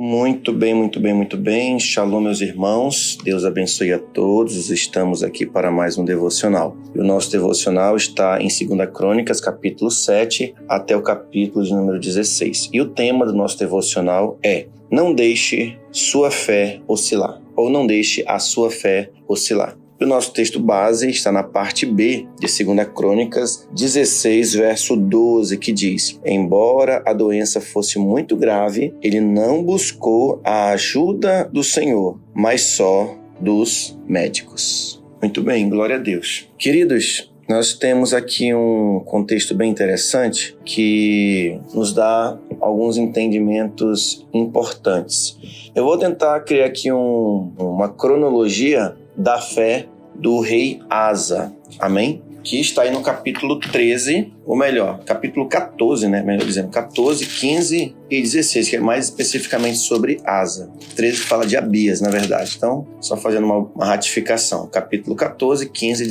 Muito bem, muito bem, muito bem. Shalom, meus irmãos. Deus abençoe a todos. Estamos aqui para mais um devocional. E o nosso devocional está em 2 Crônicas, capítulo 7, até o capítulo de número 16. E o tema do nosso devocional é: não deixe sua fé oscilar, ou não deixe a sua fé oscilar. O nosso texto base está na parte B de 2 Crônicas 16, verso 12, que diz: embora a doença fosse muito grave, ele não buscou a ajuda do Senhor, mas só dos médicos. Muito bem, glória a Deus. Queridos, nós temos aqui um contexto bem interessante que nos dá alguns entendimentos importantes. Eu vou tentar criar aqui uma cronologia da fé do rei Asa, amém? Que está aí no capítulo 13, ou melhor, capítulo 14, melhor dizendo, 14, 15 e 16, que é mais especificamente sobre Asa. 13 fala de Abias, na verdade. Então, só fazendo uma ratificação. Capítulo 14, 15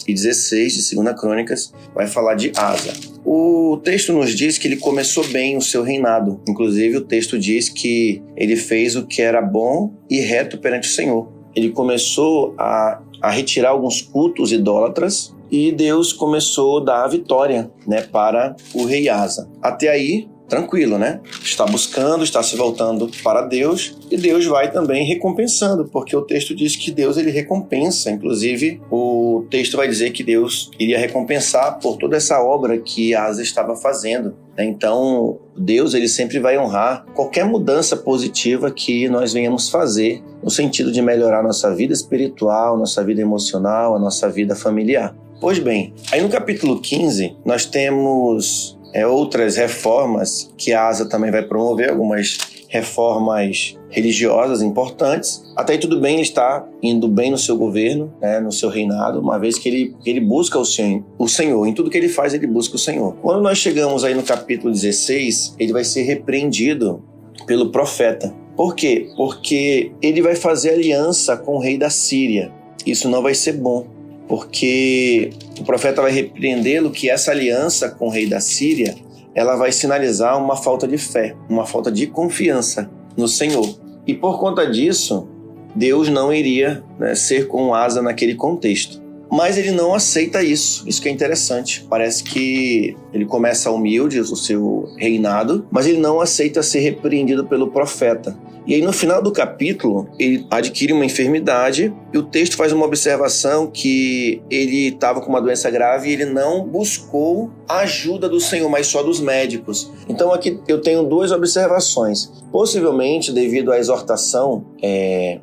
e 16 de 2 Crônicas vai falar de Asa. O texto nos diz que ele começou bem o seu reinado. Inclusive, o texto diz que ele fez o que era bom e reto perante o Senhor. Ele começou a retirar alguns cultos idólatras e Deus começou a dar a vitória, para o rei Asa. Até aí, tranquilo, Está buscando, está se voltando para Deus e Deus vai também recompensando, porque o texto diz que Deus ele recompensa. Inclusive, o texto vai dizer que Deus iria recompensar por toda essa obra que Asa estava fazendo. Então, Deus ele sempre vai honrar qualquer mudança positiva que nós venhamos fazer no sentido de melhorar nossa vida espiritual, nossa vida emocional, a nossa vida familiar. Pois bem, aí no capítulo 15 nós temos outras reformas que a Asa também vai promover, algumas reformas religiosas importantes. Até aí tudo bem, ele está indo bem no seu governo, no seu reinado, uma vez que ele busca o Senhor. Em tudo que ele faz, ele busca o Senhor. Quando nós chegamos aí no capítulo 16, ele vai ser repreendido pelo profeta. Por quê? Porque ele vai fazer aliança com o rei da Síria. Isso não vai ser bom, porque o profeta vai repreendê-lo que essa aliança com o rei da Síria, ela vai sinalizar uma falta de fé, uma falta de confiança no Senhor. E por conta disso, Deus não iria ser com Asa naquele contexto. Mas ele não aceita isso que é interessante. Parece que ele começa humilde, o seu reinado, mas ele não aceita ser repreendido pelo profeta. E aí no final do capítulo, ele adquire uma enfermidade e o texto faz uma observação que ele estava com uma doença grave e ele não buscou a ajuda do Senhor, mas só dos médicos. Então aqui eu tenho duas observações. Possivelmente, devido à exortação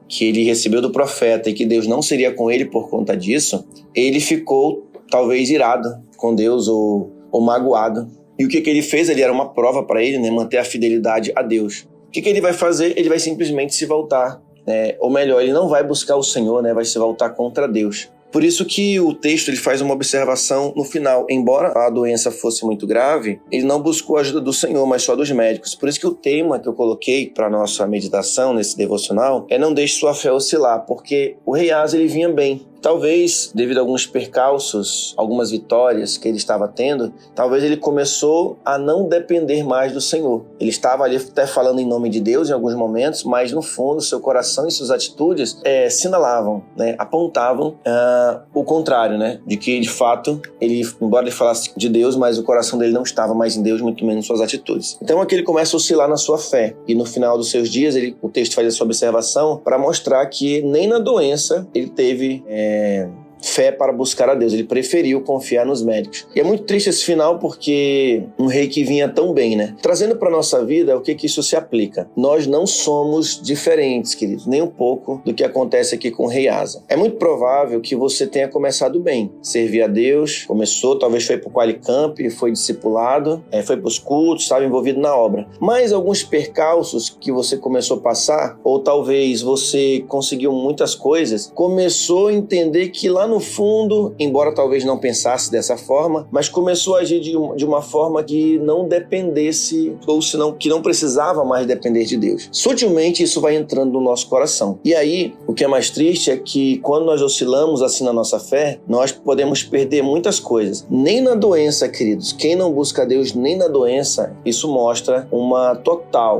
que ele recebeu do profeta e que Deus não seria com ele por conta disso, ele ficou talvez irado com Deus ou magoado. E o que ele fez? Ele era uma prova para ele, manter a fidelidade a Deus. O que ele vai fazer? Ele vai simplesmente se voltar, ou melhor, ele não vai buscar o Senhor, vai se voltar contra Deus. Por isso que o texto ele faz uma observação no final. Embora a doença fosse muito grave, ele não buscou a ajuda do Senhor, mas só dos médicos. Por isso que o tema que eu coloquei para a nossa meditação nesse devocional é: não deixe sua fé oscilar, porque o rei Asa ele vinha bem. Talvez, devido a alguns percalços, algumas vitórias que ele estava tendo, talvez ele começou a não depender mais do Senhor. Ele estava ali até falando em nome de Deus em alguns momentos, mas no fundo, seu coração e suas atitudes sinalavam, apontavam o contrário, de que de fato, embora ele falasse de Deus, mas o coração dele não estava mais em Deus, muito menos suas atitudes. Então aqui ele começa a oscilar na sua fé. E no final dos seus dias, o texto faz essa observação para mostrar que nem na doença ele teve fé para buscar a Deus. Ele preferiu confiar nos médicos. E é muito triste esse final, porque um rei que vinha tão bem, Trazendo para a nossa vida, o que isso se aplica? Nós não somos diferentes, queridos, nem um pouco do que acontece aqui com o rei Asa. É muito provável que você tenha começado bem, servir a Deus, começou, talvez foi para o Qualicamp, foi discipulado, foi para os cultos, estava envolvido na obra. Mas alguns percalços que você começou a passar, ou talvez você conseguiu muitas coisas, começou a entender que lá no no fundo, embora talvez não pensasse dessa forma, mas começou a agir de uma forma que não dependesse, ou senão que não precisava mais depender de Deus. Sutilmente isso vai entrando no nosso coração. E aí, o que é mais triste é que quando nós oscilamos assim na nossa fé, nós podemos perder muitas coisas. Nem na doença, queridos, quem não busca Deus nem na doença, isso mostra uma total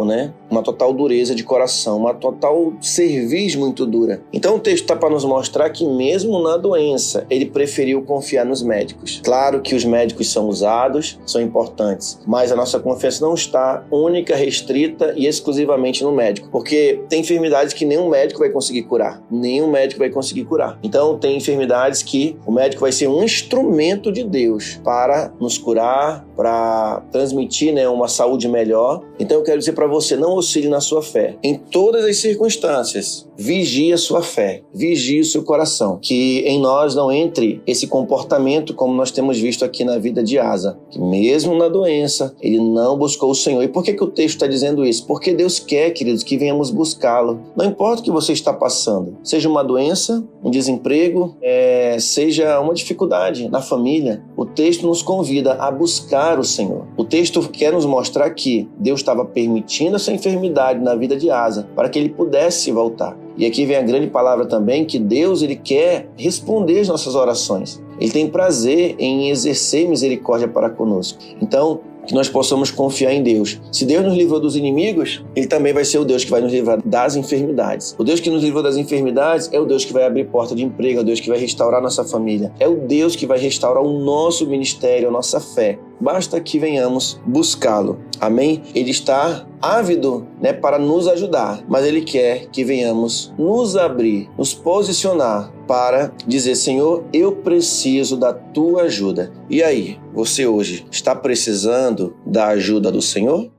dureza de coração, uma total cerviz muito dura. Então o texto está para nos mostrar que mesmo na doença, ele preferiu confiar nos médicos. Claro que os médicos são usados, são importantes, mas a nossa confiança não está única, restrita e exclusivamente no médico, porque tem enfermidades que nenhum médico vai conseguir curar. Nenhum médico vai conseguir curar. Então tem enfermidades que o médico vai ser um instrumento de Deus para nos curar, para transmitir, uma saúde melhor. Então eu quero dizer para você, não oscile na sua fé. Em todas as circunstâncias, vigie a sua fé, vigie o seu coração, que em nós não entre esse comportamento como nós temos visto aqui na vida de Asa, que mesmo na doença, ele não buscou o Senhor. E por que o texto está dizendo isso? Porque Deus quer, queridos, que venhamos buscá-lo. Não importa o que você está passando, seja uma doença, um desemprego, seja uma dificuldade na família, o texto nos convida a buscar o Senhor. O texto quer nos mostrar que Deus estava permitindo essa enfermidade na vida de Asa para que ele pudesse voltar. E aqui vem a grande palavra também, que Deus ele quer responder as nossas orações. Ele tem prazer em exercer misericórdia para conosco. Então, que nós possamos confiar em Deus. Se Deus nos livrou dos inimigos, Ele também vai ser o Deus que vai nos livrar das enfermidades. O Deus que nos livrou das enfermidades é o Deus que vai abrir porta de emprego, é o Deus que vai restaurar nossa família, é o Deus que vai restaurar o nosso ministério, a nossa fé. Basta que venhamos buscá-lo. Amém? Ele está ávido, para nos ajudar, mas Ele quer que venhamos nos abrir, nos posicionar para dizer: Senhor, eu preciso da tua ajuda. E aí, você hoje está precisando da ajuda do Senhor?